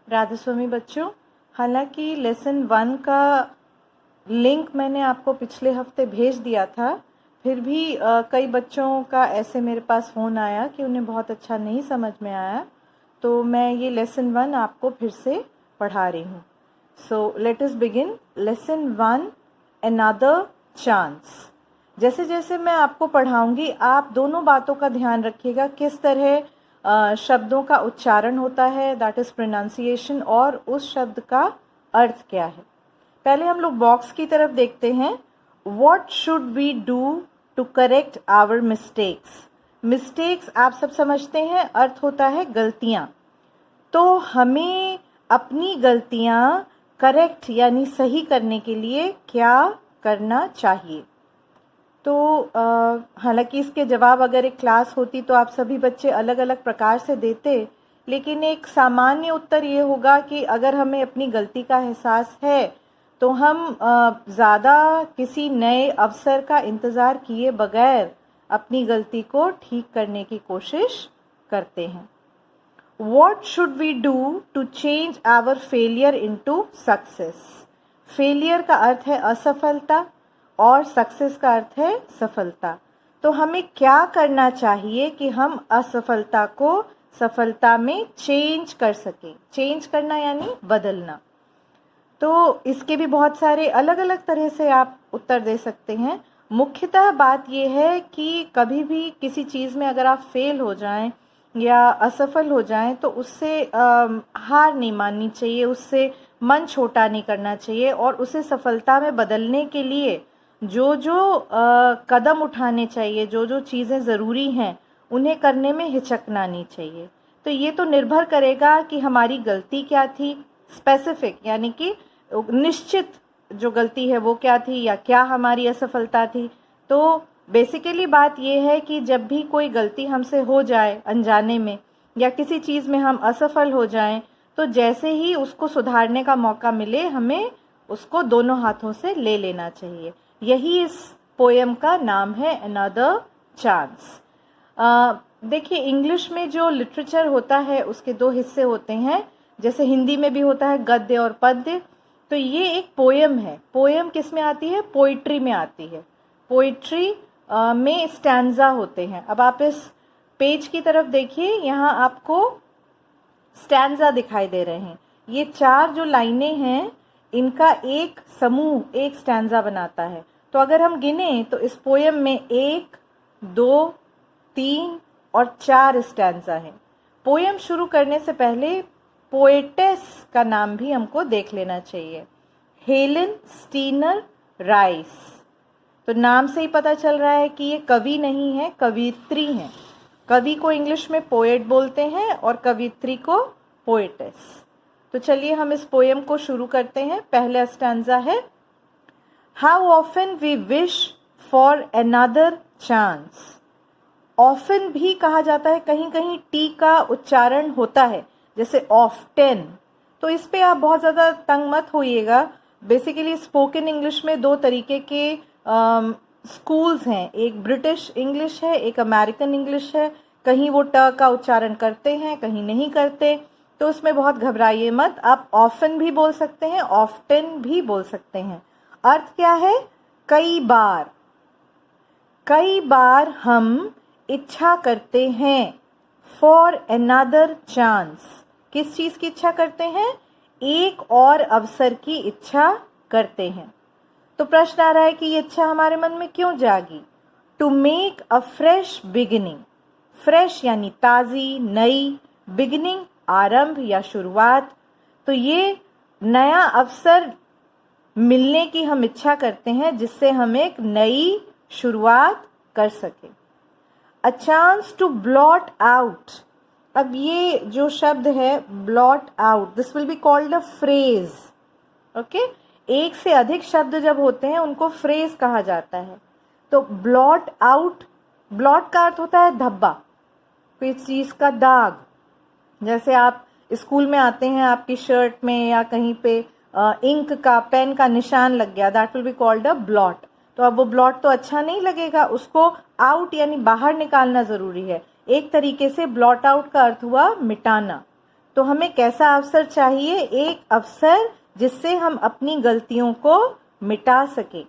राधा स्वामी बच्चों, हालांकि लेसन 1 का लिंक मैंने आपको पिछले हफ्ते भेज दिया था, फिर भी कई बच्चों का ऐसे मेरे पास फ़ोन आया कि उन्हें बहुत अच्छा नहीं समझ में आया, तो मैं ये लेसन 1 आपको फिर से पढ़ा रही हूँ। So let us begin lesson 1, another chance. जैसे जैसे मैं आपको पढ़ाऊंगी आप दोनों बातों का ध्यान रखिएगा, किस तरह शब्दों का उच्चारण होता है, दैट इज़ प्रोनाउंसिएशन, और उस शब्द का अर्थ क्या है। पहले हम लोग बॉक्स की तरफ देखते हैं। What should we do to correct our mistakes? Mistakes आप सब समझते हैं, अर्थ होता है गलतियाँ। तो हमें अपनी गलतियाँ करेक्ट यानी सही करने के लिए क्या करना चाहिए। तो हालांकि इसके जवाब अगर एक क्लास होती तो आप सभी बच्चे अलग अलग प्रकार से देते, लेकिन एक सामान्य उत्तर ये होगा कि अगर हमें अपनी गलती का एहसास है तो हम ज़्यादा किसी नए अवसर का इंतज़ार किए बगैर अपनी गलती को ठीक करने की कोशिश करते हैं। What should we do to change our failure into success? Failure का अर्थ है असफलता और सक्सेस का अर्थ है सफलता। तो हमें क्या करना चाहिए कि हम असफलता को सफलता में चेंज कर सकें। चेंज करना यानी बदलना। तो इसके भी बहुत सारे अलग अलग तरह से आप उत्तर दे सकते हैं। मुख्यतः बात यह है कि कभी भी किसी चीज़ में अगर आप फेल हो जाएं या असफल हो जाएं तो उससे हार नहीं माननी चाहिए, उससे मन छोटा नहीं करना चाहिए, और उसे सफलता में बदलने के लिए जो जो कदम उठाने चाहिए, जो जो चीज़ें ज़रूरी हैं उन्हें करने में हिचकना नहीं चाहिए। तो ये तो निर्भर करेगा कि हमारी गलती क्या थी, स्पेसिफिक यानी कि निश्चित जो गलती है वो क्या थी या क्या हमारी असफलता थी। तो बेसिकली बात यह है कि जब भी कोई गलती हमसे हो जाए अनजाने में या किसी चीज़ में हम असफल हो जाएं, तो जैसे ही उसको सुधारने का मौका मिले हमें उसको दोनों हाथों से ले लेना चाहिए। यही इस पोएम का नाम है, अनदर चांस। देखिए, इंग्लिश में जो लिटरेचर होता है उसके 2 हिस्से होते हैं, जैसे हिंदी में भी होता है गद्य और पद्य। तो ये एक पोएम है। पोएम किस में आती है? पोइट्री में आती है। पोइट्री में स्टैंजा होते हैं। अब आप इस पेज की तरफ देखिए, यहाँ आपको स्टैंजा दिखाई दे रहे हैं। ये 4 जो लाइनें हैं इनका एक समूह एक स्टैंजा बनाता है। तो अगर हम गिने तो इस पोएम में 1, 2, 3 और 4 स्टैंजा हैं। पोएम शुरू करने से पहले पोएटेस का नाम भी हमको देख लेना चाहिए, हेलेन स्टीनर राइस। तो नाम से ही पता चल रहा है कि ये कवि नहीं है, कवियत्री हैं। कवि को इंग्लिश में पोएट बोलते हैं और कवियत्री को पोएटेस। तो चलिए हम इस पोएम को शुरू करते हैं। पहला स्टैंजा है, how often we wish for another chance. Often भी कहा जाता है, कहीं कहीं टी का उच्चारण होता है, जैसे ऑफ्टेन। तो इस पे आप बहुत ज़्यादा तंग मत होइएगा। बेसिकली स्पोकन इंग्लिश में 2 तरीके के स्कूल्स हैं, एक ब्रिटिश इंग्लिश है, एक अमेरिकन इंग्लिश है। कहीं वो ट का उच्चारण करते हैं, कहीं नहीं करते, तो उसमें बहुत घबराइए मत। आप ऑफन भी बोल सकते हैं, ऑफ्टेन भी बोल सकते हैं। अर्थ क्या है? कई बार। कई बार हम इच्छा करते हैं, फॉर अनदर चांस। किस चीज़ की इच्छा करते हैं? एक और अवसर की इच्छा करते हैं। तो प्रश्न आ रहा है कि ये इच्छा हमारे मन में क्यों जागी? To make a fresh beginning. Fresh यानी ताज़ी, नई, बिगिनिंग आरंभ या शुरुआत। तो ये नया अवसर मिलने की हम इच्छा करते हैं जिससे हम एक नई शुरुआत कर सकें। A chance to blot out. अब ये जो शब्द है blot out, this will be called a phrase. Okay, एक से अधिक शब्द जब होते हैं उनको फ्रेज कहा जाता है। तो ब्लॉट आउट, ब्लॉट का अर्थ होता है धब्बा, कोई चीज़ का दाग। जैसे आप स्कूल में आते हैं, आपकी शर्ट में या कहीं पे इंक का, पेन का निशान लग गया, that will be called a blot. तो अब वो ब्लॉट तो अच्छा नहीं लगेगा, उसको आउट यानी बाहर निकालना ज़रूरी है। एक तरीके से ब्लॉट आउट का अर्थ हुआ मिटाना। तो हमें कैसा अवसर चाहिए? एक अवसर जिससे हम अपनी गलतियों को मिटा सकें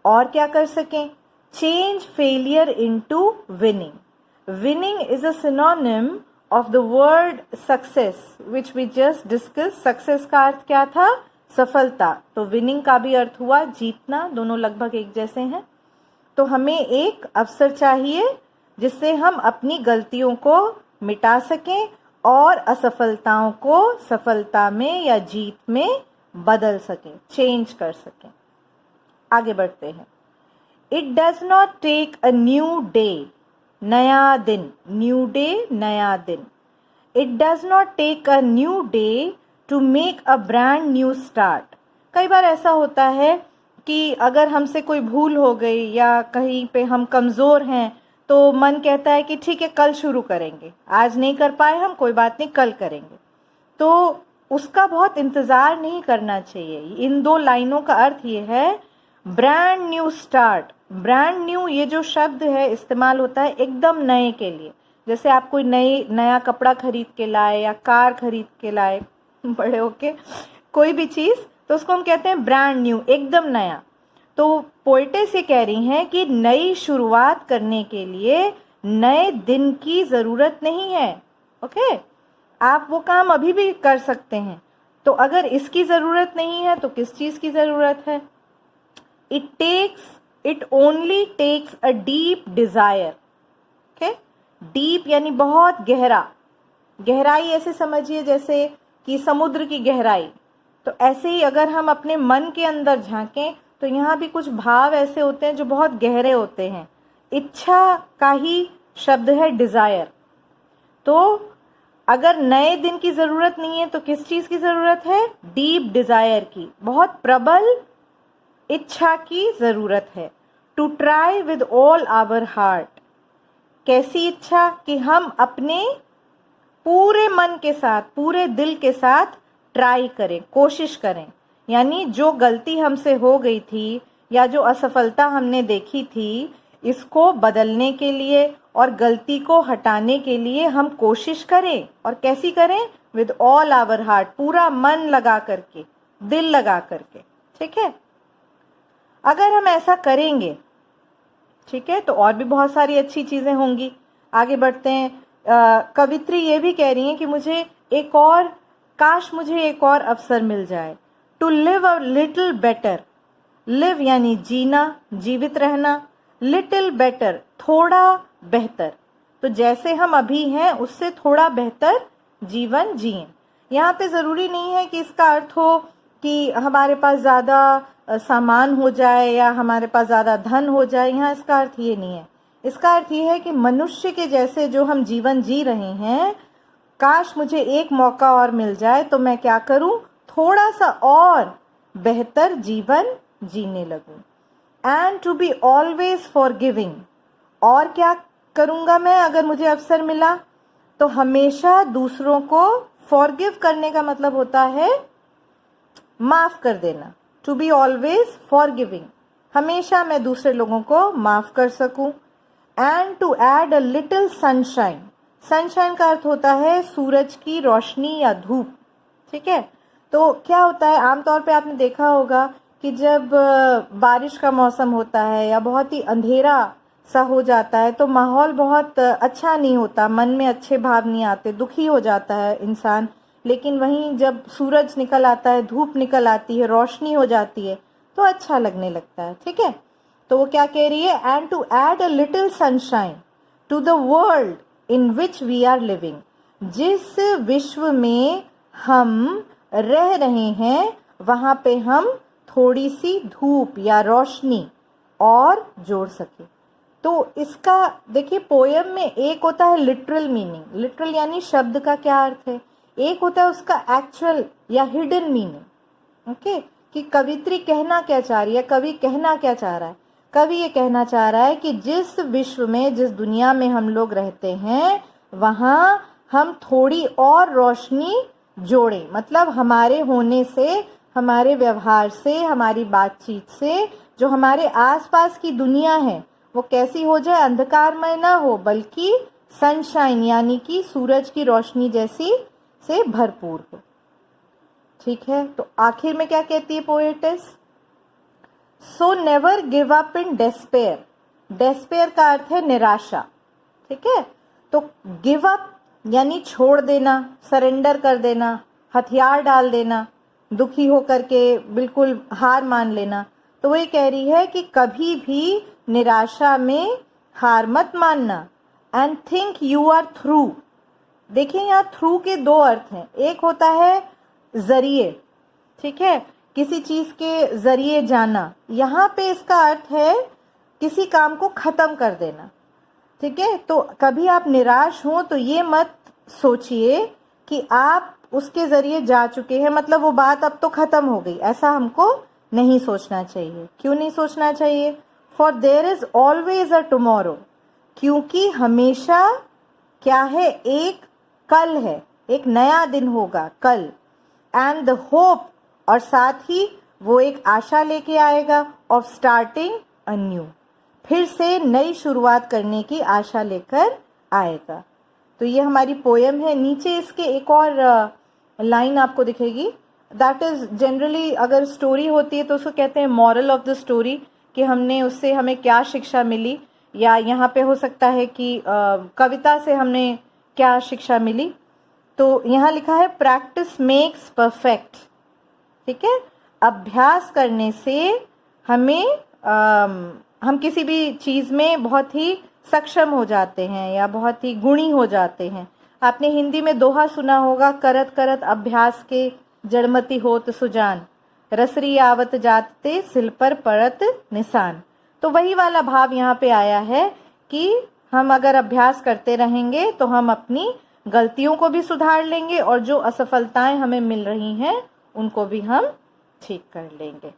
और क्या कर सकें? Change failure into winning. Winning is a synonym of the word success which we just discuss. Success का अर्थ क्या था? सफलता। तो विनिंग का भी अर्थ हुआ जीतना, दोनों लगभग एक जैसे हैं। तो हमें एक अवसर चाहिए जिससे हम अपनी गलतियों को मिटा सकें और असफलताओं को सफलता में या जीत में बदल सकें, चेंज कर सकें। आगे बढ़ते हैं। It does not take a new day, नया दिन, न्यू डे नया दिन। It does not take a new day to make a brand new start. कई बार ऐसा होता है कि अगर हमसे कोई भूल हो गई या कहीं पे हम कमज़ोर हैं तो मन कहता है कि ठीक है कल शुरू करेंगे, आज नहीं कर पाए हम, कोई बात नहीं कल करेंगे। तो उसका बहुत इंतज़ार नहीं करना चाहिए। इन दो लाइनों का अर्थ ये है brand new start. Brand new ये जो शब्द है इस्तेमाल होता है एकदम नए के लिए। जैसे आप कोई नया कपड़ा खरीद के लाए या कार खरीद के लाए बड़े होके कोई भी चीज़, तो उसको हम कहते हैं ब्रांड न्यू, एकदम नया। तो पोइटेस ये कह रही हैं कि नई शुरुआत करने के लिए नए दिन की ज़रूरत नहीं है। ओके, आप वो काम अभी भी कर सकते हैं। तो अगर इसकी ज़रूरत नहीं है तो किस चीज़ की ज़रूरत है? It only takes a deep desire. Okay, deep यानी बहुत गहरा, गहराई ऐसे समझिए जैसे कि समुद्र की गहराई। तो ऐसे ही अगर हम अपने मन के अंदर झांकें तो यहाँ भी कुछ भाव ऐसे होते हैं जो बहुत गहरे होते हैं। इच्छा का ही शब्द है डिज़ायर। तो अगर नए दिन की ज़रूरत नहीं है तो किस चीज़ की ज़रूरत है? डीप डिज़ायर की, बहुत प्रबल इच्छा की ज़रूरत है। To try with all our heart. कैसी इच्छा? कि हम अपने पूरे मन के साथ, पूरे दिल के साथ ट्राई करें, कोशिश करें। यानी जो गलती हमसे हो गई थी या जो असफलता हमने देखी थी, इसको बदलने के लिए और गलती को हटाने के लिए हम कोशिश करें। और कैसी करें? विद ऑल आवर हार्ट, पूरा मन लगा करके, दिल लगा करके। ठीक है, अगर हम ऐसा करेंगे, ठीक है, तो और भी बहुत सारी अच्छी चीज़ें होंगी। आगे बढ़ते हैं। कवित्री ये भी कह रही हैं कि काश मुझे एक और अवसर मिल जाए। To live a little better. Live यानी जीना, जीवित रहना। लिटिल बेटर थोड़ा बेहतर। तो जैसे हम अभी हैं उससे थोड़ा बेहतर जीवन जिएं। यहाँ पे ज़रूरी नहीं है कि इसका अर्थ हो कि हमारे पास ज़्यादा सामान हो जाए या हमारे पास ज़्यादा धन हो जाए। यहाँ इसका अर्थ ये नहीं है। इसका अर्थ ये है कि मनुष्य के जैसे जो हम जीवन जी रहे हैं, काश मुझे एक मौका और मिल जाए तो मैं क्या करूं? थोड़ा सा और बेहतर जीवन जीने लगूं। And to be always forgiving. और क्या करूंगा मैं अगर मुझे अवसर मिला? तो हमेशा दूसरों को फॉरगिव करने का मतलब होता है माफ़ कर देना। टू बी ऑलवेज फॉरगिविंग, हमेशा मैं दूसरे लोगों को माफ़ कर सकूं। And to add a little sunshine. Sunshine का अर्थ होता है सूरज की रोशनी या धूप। ठीक है, तो क्या होता है, आमतौर पे आपने देखा होगा कि जब बारिश का मौसम होता है या बहुत ही अंधेरा सा हो जाता है तो माहौल बहुत अच्छा नहीं होता, मन में अच्छे भाव नहीं आते, दुखी हो जाता है इंसान। लेकिन वहीं जब सूरज निकल आता है, धूप निकल आती है, रोशनी हो जाती है तो अच्छा लगने लगता है। ठीक है, तो वो क्या कह रही है? And to add a little sunshine to the world in which we are living. जिस विश्व में हम रह रहे हैं वहाँ पे हम थोड़ी सी धूप या रोशनी और जोड़ सके। तो इसका देखिए, पोयम में एक होता है लिटरल मीनिंग। लिटरल यानी शब्द का क्या अर्थ है, एक होता है उसका एक्चुअल या हिडन मीनिंग। ओके, कि कवित्री कहना क्या चाह रही है, कवि कहना क्या चाह रहा है। कवि ये कहना चाह रहा है कि जिस विश्व में, जिस दुनिया में हम लोग रहते हैं वहाँ हम थोड़ी और रोशनी जोड़ें। मतलब हमारे होने से, हमारे व्यवहार से, हमारी बातचीत से जो हमारे आसपास की दुनिया है वो कैसी हो जाए? अंधकारमय ना हो, बल्कि सनशाइन यानी कि सूरज की रोशनी जैसी से भरपूर हो। ठीक है, तो आखिर में क्या कहती है poetess? So never give up in despair. Despair का अर्थ है निराशा। ठीक है, तो गिव अप यानी छोड़ देना, सरेंडर कर देना, हथियार डाल देना, दुखी होकर के बिल्कुल हार मान लेना। तो वो ये कह रही है कि कभी भी निराशा में हार मत मानना। And think you are through. देखिए यहाँ थ्रू के दो अर्थ हैं। एक होता है जरिए, ठीक है, किसी चीज के जरिए जाना। यहाँ पे इसका अर्थ है किसी काम को खत्म कर देना। ठीक है, तो कभी आप निराश हो तो ये मत सोचिए कि आप उसके जरिए जा चुके हैं, मतलब वो बात अब तो खत्म हो गई। ऐसा हमको नहीं सोचना चाहिए। क्यों नहीं सोचना चाहिए? For their is always a tomorrow. क्योंकि हमेशा क्या है, एक कल है, एक नया दिन होगा कल। एंड द होप, और साथ ही वो एक आशा लेके आएगा, ऑफ स्टार्टिंग अ न्यू, फिर से नई शुरुआत करने की आशा लेकर आएगा। तो ये हमारी पोयम है। नीचे इसके एक और लाइन आपको दिखेगी। दैट इज जनरली, अगर स्टोरी होती है तो उसको कहते हैं मॉरल ऑफ द स्टोरी, कि हमने उससे हमें क्या शिक्षा मिली, या यहाँ पे हो सकता है कि कविता से हमने क्या शिक्षा मिली। तो यहाँ लिखा है प्रैक्टिस मेक्स परफेक्ट। ठीक है, अभ्यास करने से हमें हम किसी भी चीज़ में बहुत ही सक्षम हो जाते हैं या बहुत ही गुणी हो जाते हैं। आपने हिंदी में दोहा सुना होगा, करत करत अभ्यास के जड़मति होत सुजान, रसरी आवत जाते सिल पर पड़त निशान। तो वही वाला भाव यहाँ पे आया है कि हम अगर अभ्यास करते रहेंगे तो हम अपनी गलतियों को भी सुधार लेंगे और जो असफलताएं हमें मिल रही हैं उनको भी हम ठीक कर लेंगे।